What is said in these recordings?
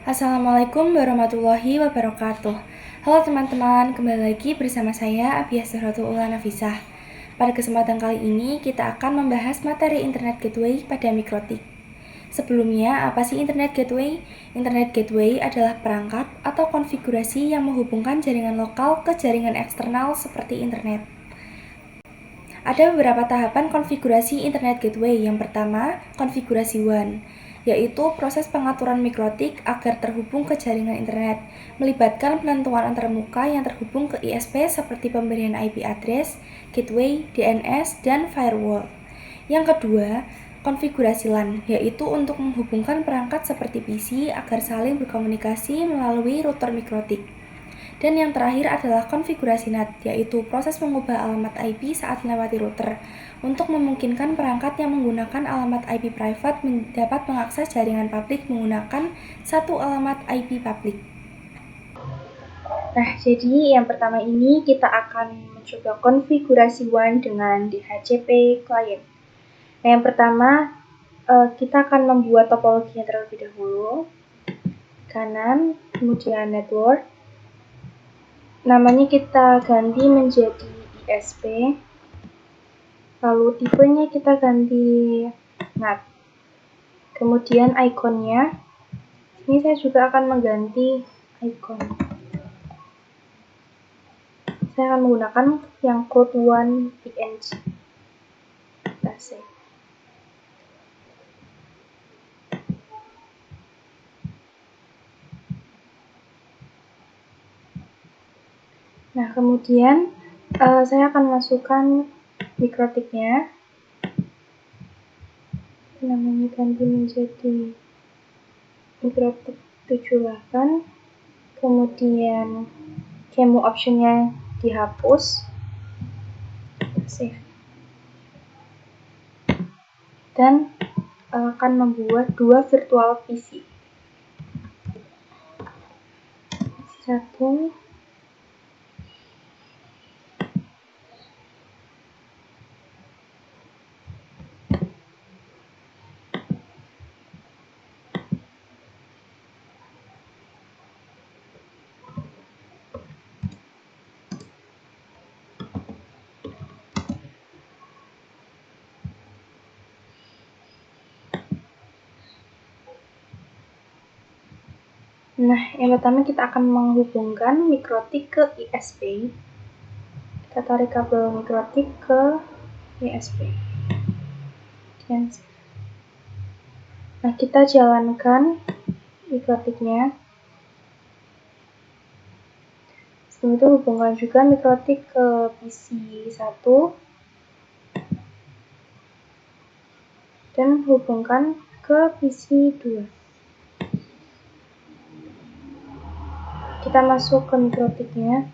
Assalamualaikum warahmatullahi wabarakatuh. Halo teman-teman, kembali lagi bersama saya Abiyah Zahratul Ula Nafisah. Pada kesempatan kali ini kita akan membahas materi Internet Gateway pada Mikrotik. Sebelumnya, apa sih Internet Gateway? Internet Gateway adalah perangkat atau konfigurasi yang menghubungkan jaringan lokal ke jaringan eksternal seperti internet. Ada beberapa tahapan konfigurasi Internet Gateway. Yang pertama, konfigurasi WAN, yaitu proses pengaturan mikrotik agar terhubung ke jaringan internet, melibatkan penentuan antarmuka yang terhubung ke ISP seperti pemberian IP address, gateway, DNS, dan firewall. Yang kedua, konfigurasi LAN, yaitu untuk menghubungkan perangkat seperti PC agar saling berkomunikasi melalui router mikrotik. Dan yang terakhir adalah konfigurasi NAT, yaitu proses mengubah alamat IP saat melewati router untuk memungkinkan perangkat yang menggunakan alamat IP private dapat mengakses jaringan publik menggunakan satu alamat IP publik. Nah, jadi yang pertama ini kita akan mencoba konfigurasi WAN dengan DHCP client. Nah, yang pertama kita akan membuat topologinya terlebih dahulu. Kanan, kemudian network. Namanya kita ganti menjadi ISP. Lalu tipenya kita ganti NAT. Kemudian ikonnya, ini saya juga akan mengganti icon. Saya akan menggunakan yang code 1 PNG. Kita save. Nah, kemudian saya akan masukkan mikrotiknya. Namanya ganti menjadi mikrotik 78. Kemudian kemu optionnya dihapus. Save. Dan akan membuat dua virtual PC. Satu. Nah, yang pertama kita akan menghubungkan mikrotik ke ISP. Kita tarik kabel mikrotik ke ISP. Nah, kita jalankan mikrotiknya. Setelah itu hubungkan juga mikrotik ke PC 1 dan hubungkan ke PC 2. Kita masuk ke mikrotiknya.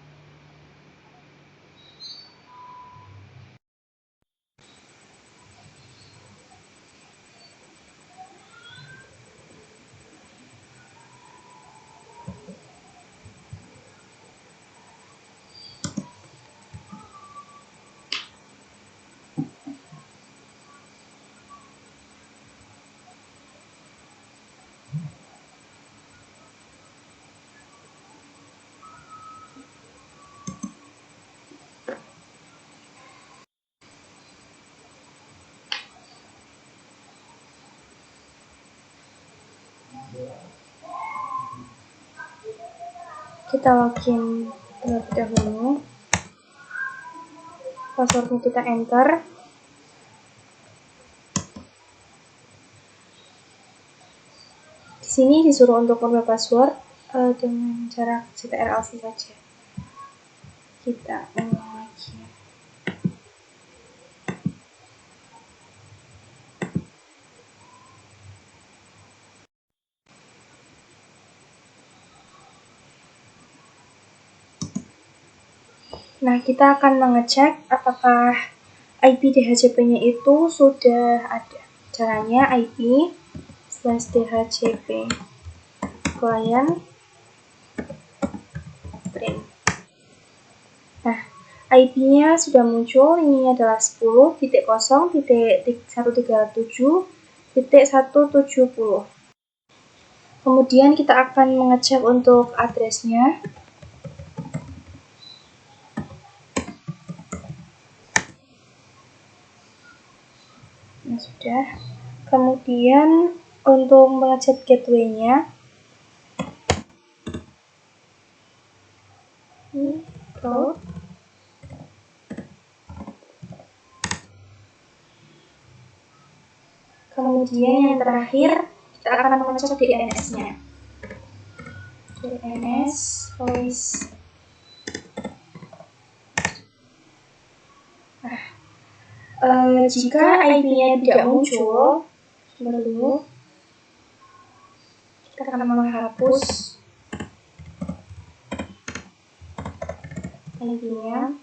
Kita login terlebih dahulu. Passwordnya kita enter. Di sini disuruh untuk merubah password dengan cara ctrl-c saja. Kita ulang lagi. Nah, kita akan mengecek apakah IP DHCP-nya itu sudah ada. Caranya IP/DHCP client print. Nah, IP-nya sudah muncul. Ini adalah 10.0.137.170. Kemudian kita akan mengecek untuk addressnya. Nah, sudah. Kemudian untuk mengecek gateway-nya, route. Kemudian yang terakhir kita akan mengecek DNS-nya. DNS voice. Jika IP-nya tidak muncul, dulu kita akan menghapus IP-nya.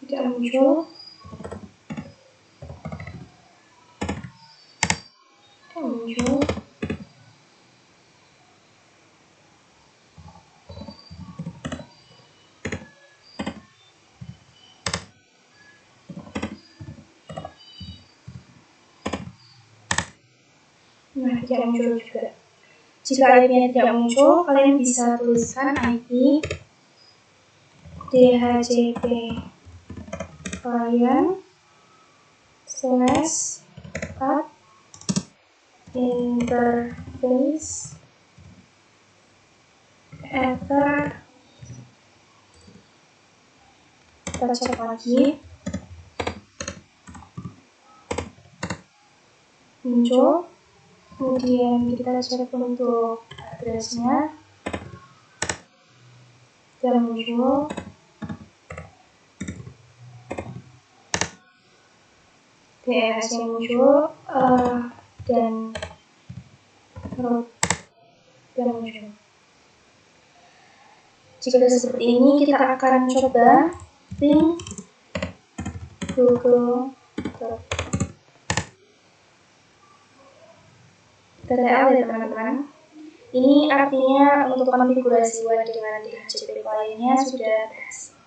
Tidak muncul. Nah, tidak muncul juga. Jika IP-nya tidak muncul, kalian bisa tuliskan IP DHCP client /interface ether. Kita cek lagi. Muncul. Kemudian kita cek untuk addressnya. Tidak muncul. DNS-nya muncul dan root tidak muncul. Jika seperti ini, kita akan coba ping google.tl ya teman-teman. Ini artinya untuk konfigurasi WAN dengan DHCP lainnya sudah berhasil.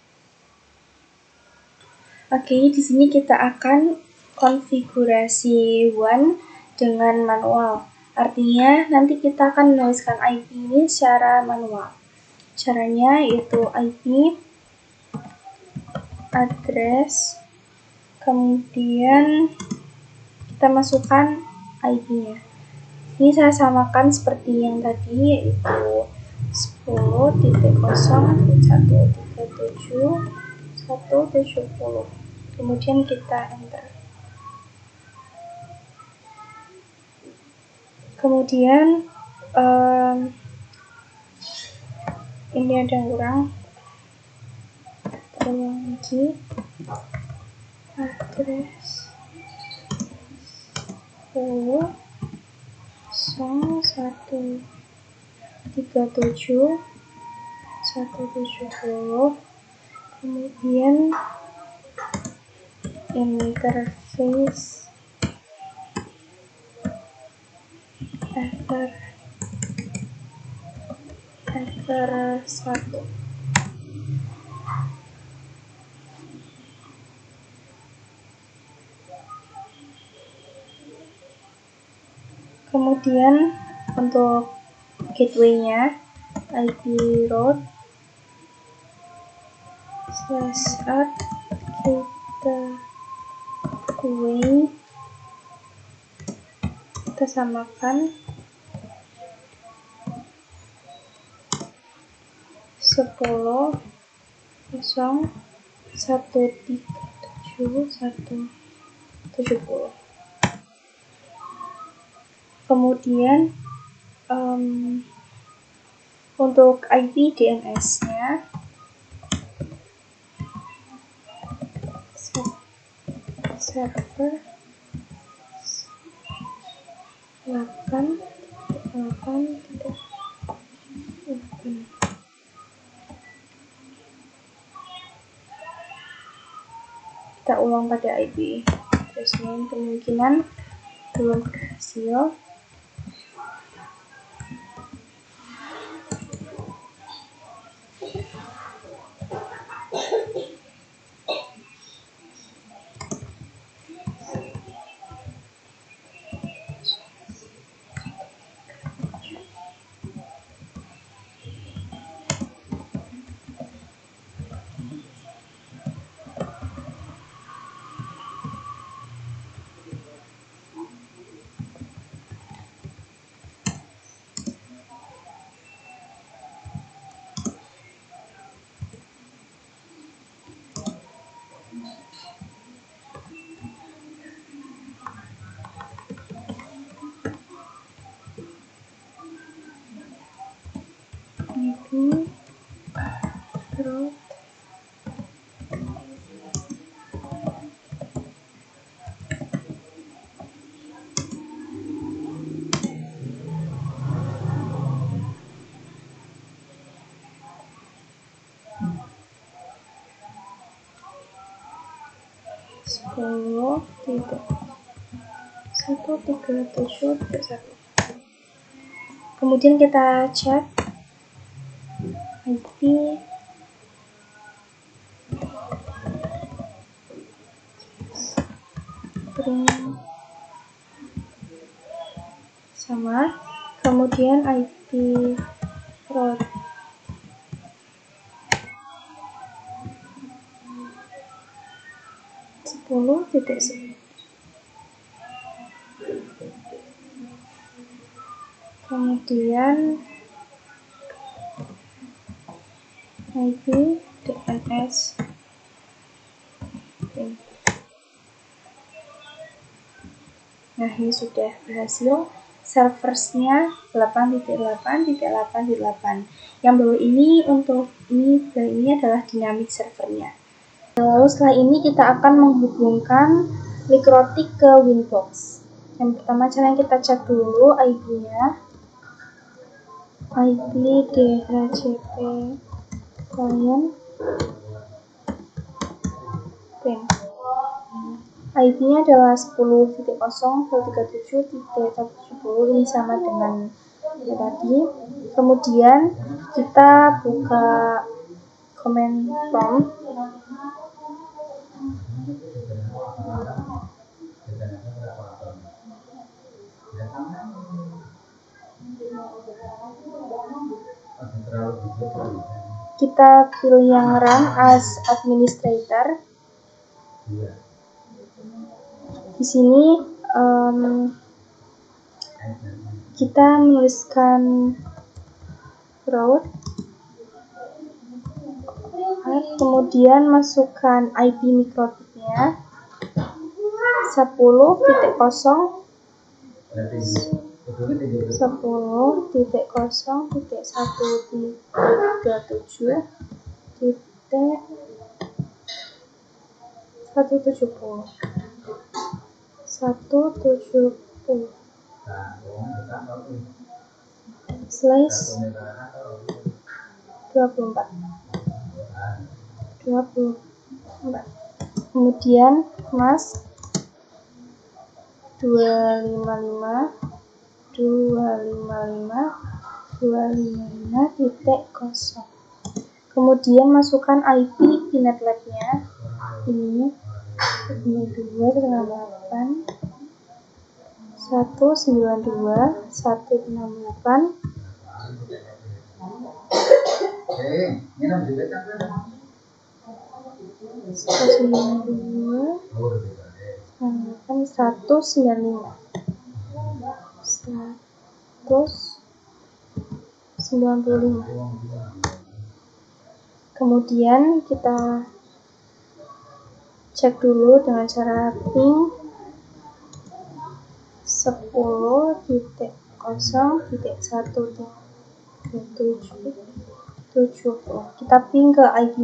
Oke, di sini kita akan konfigurasi WAN dengan manual. Artinya nanti kita akan menuliskan IP ini secara manual. Caranya yaitu IP, address, kemudian kita masukkan IP-nya. Ini saya samakan seperti yang tadi, yaitu 10.0.137.170. Kemudian kita enter. Kemudian ini ada yang kurang. Ulang lagi. Address 10.137.170. Kemudian interface ether 1. Kemudian untuk gateway-nya IP route /add gateway, kita samakan 10.137.170. Kemudian untuk IP DNS-nya server 8. Kita ulang pada IP Terus kemungkinan belum berhasil. Terus (10.137.1). Kemudian kita cek IP sama, kemudian IP root 10.1. Kemudian IP DNS. Nah, ini sudah berhasil. Serversnya 8.8.8.8. Yang bawah ini ini adalah dynamic servernya. Lalu setelah ini kita akan menghubungkan Mikrotik ke Winbox. Yang pertama cara yang kita cek dulu IP-nya. IP DHCP client pin. IP-nya adalah 10.0.137.170. Ini sama dengan yang tadi. Kemudian kita buka command prompt. Kita pilih yang run as administrator. Di sini kita menuliskan root, kemudian masukkan IP mikrotiknya 10.0.137.170 slash 24. Kemudian mask 255.255.255.0. Kemudian masukkan IP Pinet Lab-nya. Ini 192.168. Kemudian kita cek dulu dengan cara ping 10.0.1.70. Kita ping ke IP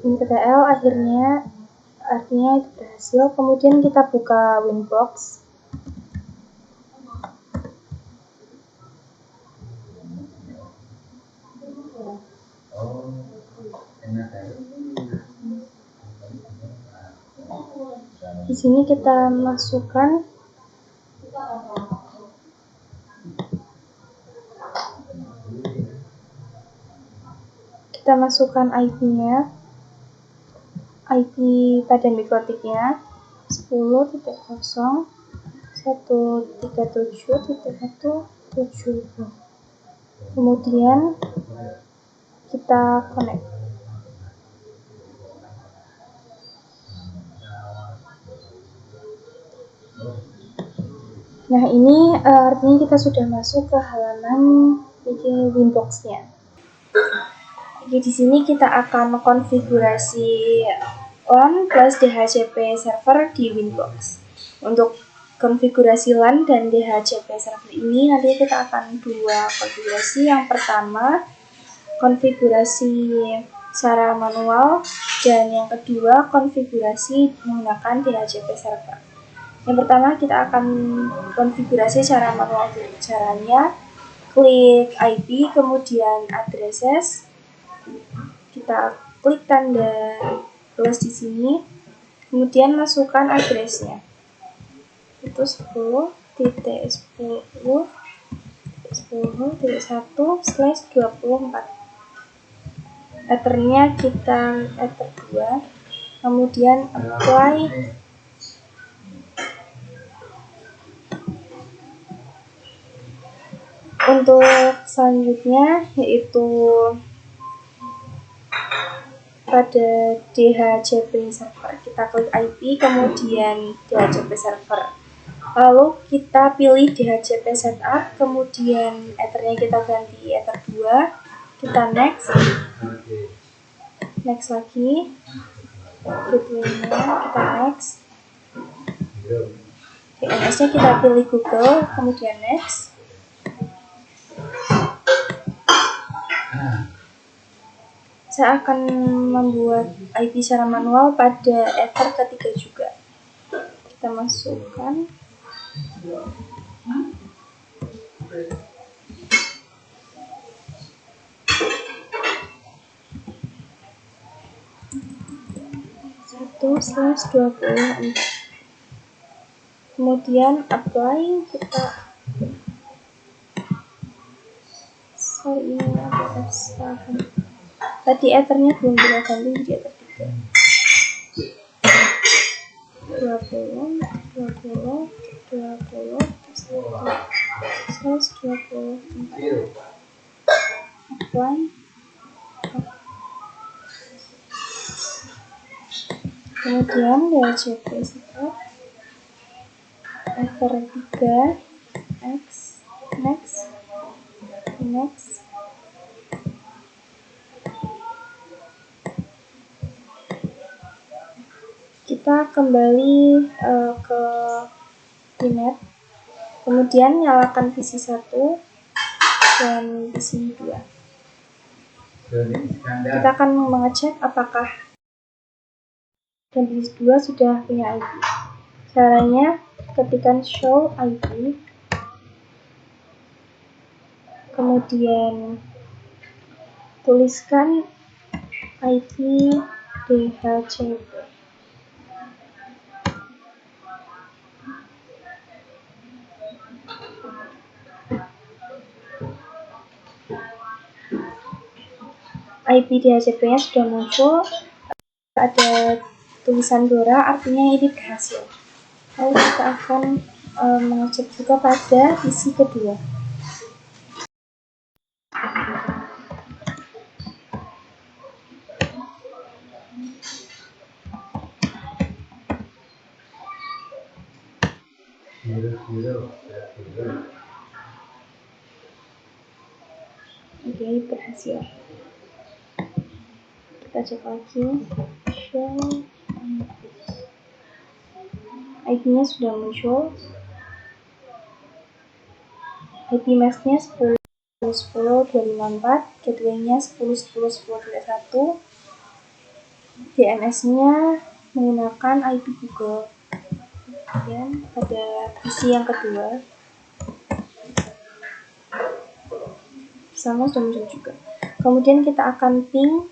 InterTL, artinya itu berhasil. Kemudian kita buka Winbox. Di sini kita masukkan IP-nya, IP pada mikrotiknya 10.0.137.170. Kemudian kita connect. Nah, ini artinya kita sudah masuk ke halaman Winbox-nya. Jadi di sini kita akan konfigurasi LAN plus DHCP server di Winbox. Untuk konfigurasi LAN dan DHCP server ini nanti kita akan dua konfigurasi. Yang pertama konfigurasi secara manual dan yang kedua konfigurasi menggunakan DHCP server. Yang pertama kita akan konfigurasi secara manual. Caranya klik IP kemudian addresses, kita klik tanda plus di sini, kemudian masukkan addressnya itu 10.10.10.1/24. Ethernya kita ether 2, kemudian apply. Untuk selanjutnya yaitu pada DHCP server, kita klik IP kemudian DHCP server, lalu kita pilih DHCP setup, kemudian ethernya kita ganti ether 2, kita next lagi, gateway-nya kita next, DNS-nya kita pilih Google, kemudian next. Saya akan membuat IP secara manual pada ether ketiga juga. Kita masukkan. /24. Kemudian apply, kita ini ada S7. Tadi ethernya belum kita ganti jadi ether 3. 20 apply. Kemudian DHCP setup ether 3, next. Kita kembali ke VNet, kemudian nyalakan PC 1 dan PC 2. Kita akan mengecek apakah dan PC 2 sudah punya IP. Caranya ketikkan show IP, kemudian tuliskan IP DHCP. IP DHCP-nya sudah muncul, ada tulisan DORA, artinya ini berhasil. Lalu kita akan mengecek juga pada PC kedua. Oke, berhasil. Kita cek lagi, show IP-nya sudah muncul, IP mask-nya 10.10.254, gateway-nya 10.10.10.1, DNS-nya menggunakan IP Google. Kemudian pada PC yang kedua sama sudah muncul juga. Kemudian kita akan ping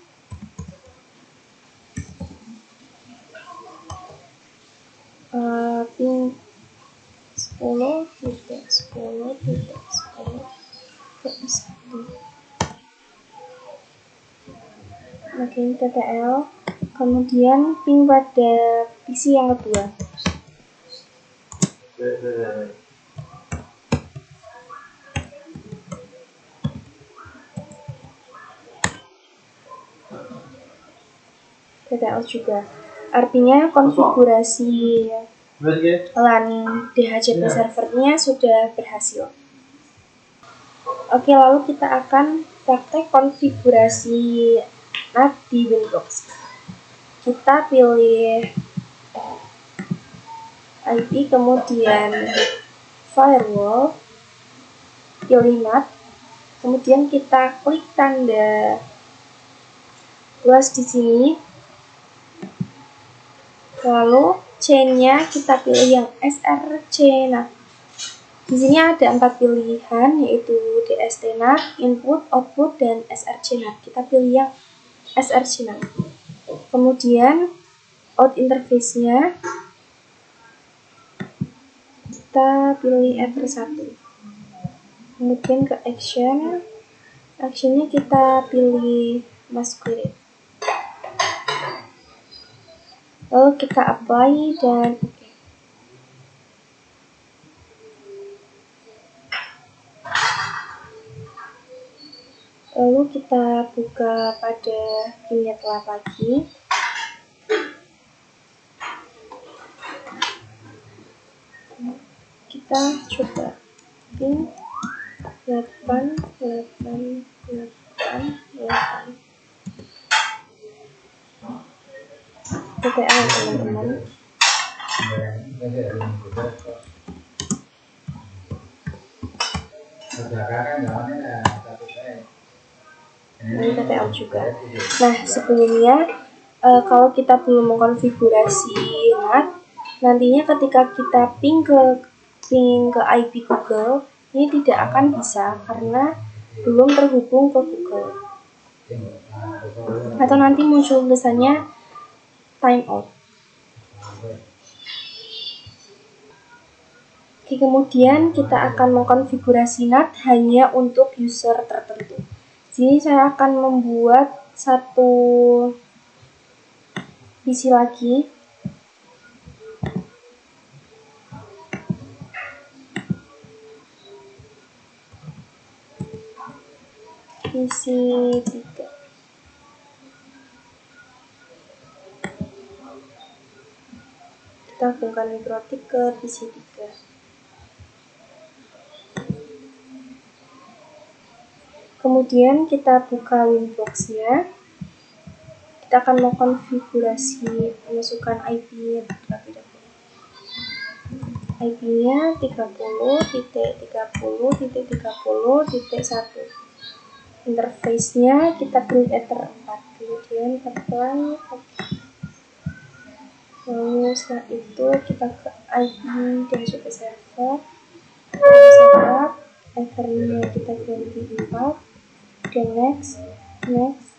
Oke, TTL. Kemudian ping pada PC yang kedua. TTL juga. Artinya konfigurasi LAN DHCP servernya sudah berhasil. Oke, lalu kita akan praktek konfigurasi NAT di Winbox. Kita pilih IP, kemudian firewall, pilih NAT, kemudian kita klik tanda plus di sini. Lalu chain-nya kita pilih yang SRC NAT. Di sini ada 4 pilihan, yaitu DST NAT, input, output, dan SRC NAT. Kita pilih yang SRC NAT. Kemudian out interface-nya kita pilih Ether 1. Kemudian ke actionnya kita pilih masquerade. Lalu kita apply dan oke. Lalu kita buka pada Kinet Lab lagi. Kita coba ping 8. TTL teman-teman. Ini TTL juga. Nah, sebelumnya kalau kita belum mengkonfigurasi NAT, nantinya ketika kita ping ke IP Google, ini tidak akan bisa karena belum terhubung ke Google. Atau nanti muncul tulisannya timeout. Oke, kemudian kita akan mengkonfigurasi NAT hanya untuk user tertentu. Jadi saya akan membuat satu PC lagi. PC 3. Kita hubungkan mikrotik ke PC 3. Kemudian kita buka Winbox-nya. Kita akan mengkonfigurasi masukkan IP terlebih dahulu. IP-nya 30.30.30.1. Interface-nya kita pilih Ether 4. Kemudian apply. Lalu setelah itu kita ke IP DHCP server, setup, Ether-nya kita ganti 4, dan next, next.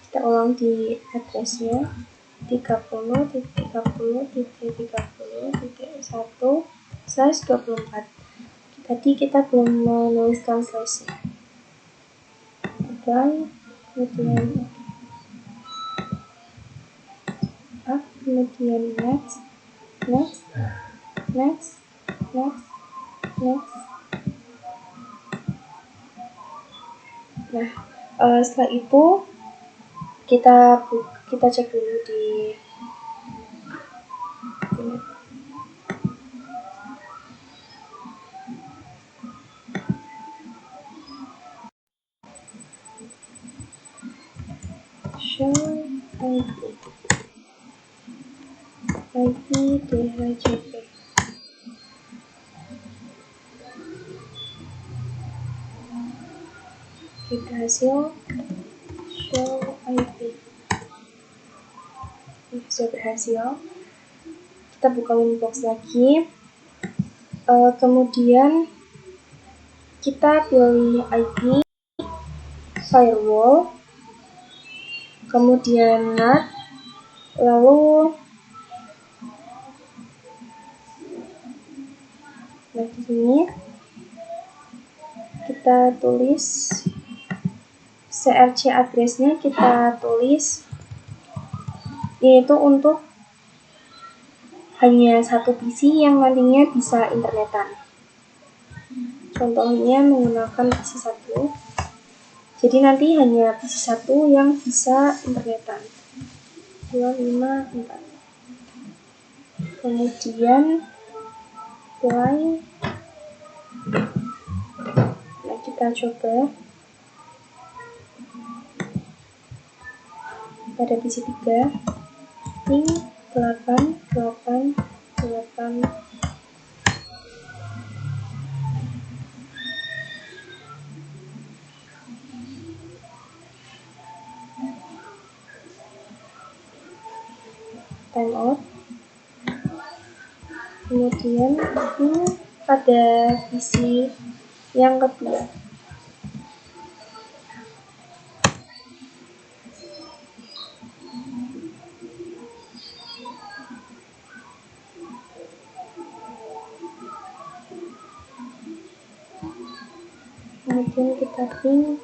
Kita ulang di address-nya 30.30.30.1/24. Tadi kita belum menuliskan slash-nya. Apply, kemudian up, kemudian next. Nah, setelah itu kita cek dulu di show IP DHCP. Oke, berhasil. Show IP. Sudah berhasil. kita buka Winbox lagi. Kemudian kita pilih IP, firewall, kemudian NAT, lalu di sini kita tulis CRC address-nya, kita tulis yaitu untuk hanya satu PC yang nantinya bisa internetan. Contohnya menggunakan PC 1. Jadi nanti hanya PC 1 yang bisa internetan. 254. Kemudian play. Nah, kita coba pada PC 3 ping 888. Timeout. Kemudian pada PC yang kedua. Kemudian kita ping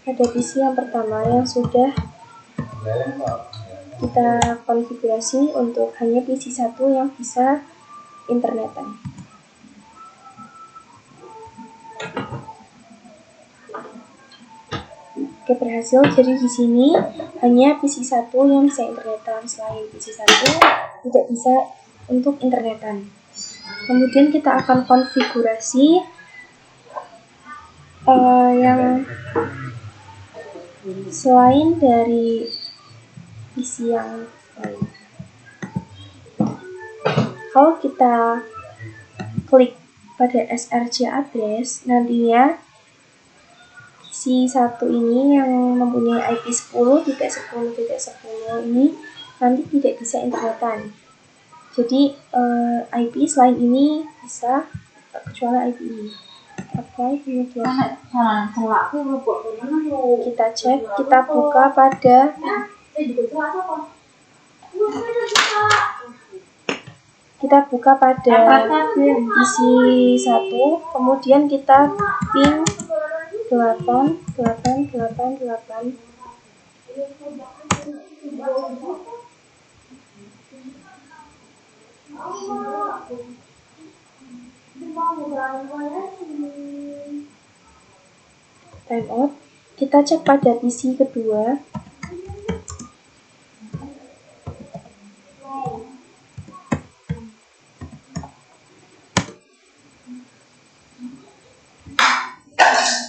pada PC yang pertama yang sudah kita konfigurasi untuk hanya PC 1 yang bisa internetan. Oke, berhasil. Jadi di sini hanya PC 1 yang bisa internetan, selain PC 1 tidak bisa untuk internetan. Kemudian kita akan konfigurasi yang selain dari PC yang lain. Kalau kita klik pada SRC address, nantinya PC 1 ini yang mempunyai IP 10.10.10 ini nanti tidak bisa internetan. Jadi IP selain ini bisa, kecuali IP ini. Oke, kemudian kita cek, kita buka pada PC 1, kemudian kita ping 8888. Timeout. Kita cek pada PC kedua.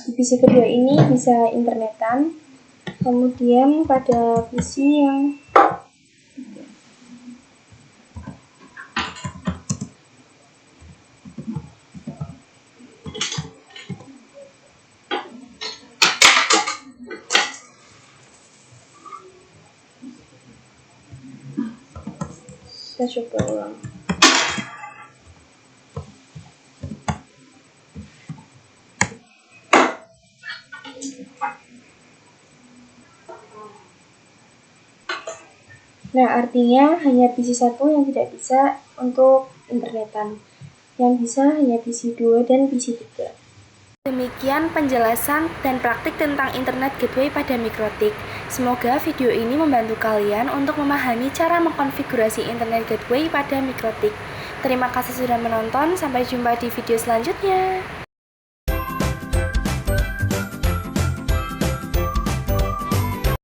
Di PC kedua ini bisa internetan. Kemudian pada PC yang kita coba ulang. Nah, artinya hanya PC 1 yang tidak bisa untuk internetan. Yang bisa hanya PC 2 dan PC 3. Demikian penjelasan dan praktik tentang internet gateway pada Mikrotik. Semoga video ini membantu kalian untuk memahami cara mengkonfigurasi internet gateway pada Mikrotik. Terima kasih sudah menonton, sampai jumpa di video selanjutnya.